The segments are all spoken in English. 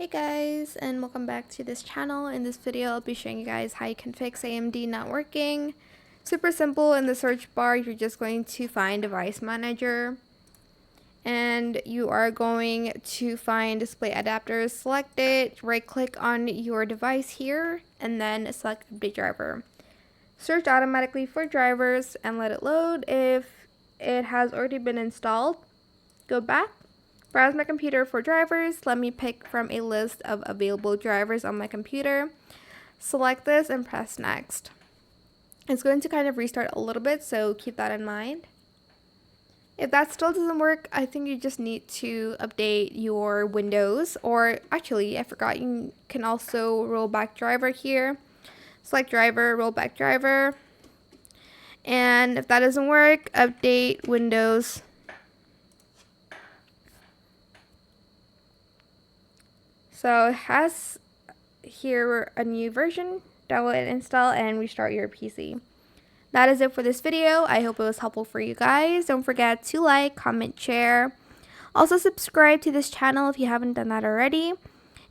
Hey guys, and welcome back to this channel. In this video I'll be showing you guys how you can fix AMD not working. Super simple. In the search bar you're just going to find device manager and you are going to find display adapters. Select it, right click on your device here and then select update driver. Search automatically for drivers and let it load. If it has already been installed, go back. Browse my computer for drivers. Let me pick from a list of available drivers on my computer. Select this and press next. It's going to kind of restart a little bit, so keep that in mind. If that still doesn't work, I think you just need to update your Windows, or actually, I forgot, you can also roll back driver here. Select driver, roll back driver. And if that doesn't work, update Windows. So it has here a new version. Download and install and restart your PC. That is it for this video. I hope it was helpful for you guys. Don't forget to like, comment, share. Also subscribe to this channel if you haven't done that already.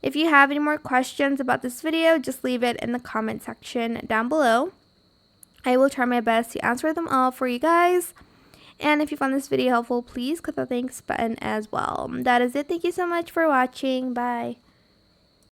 If you have any more questions about this video, just leave it in the comment section down below. I will try my best to answer them all for you guys. And if you found this video helpful, please click the thanks button as well. That is it. Thank you so much for watching. Bye.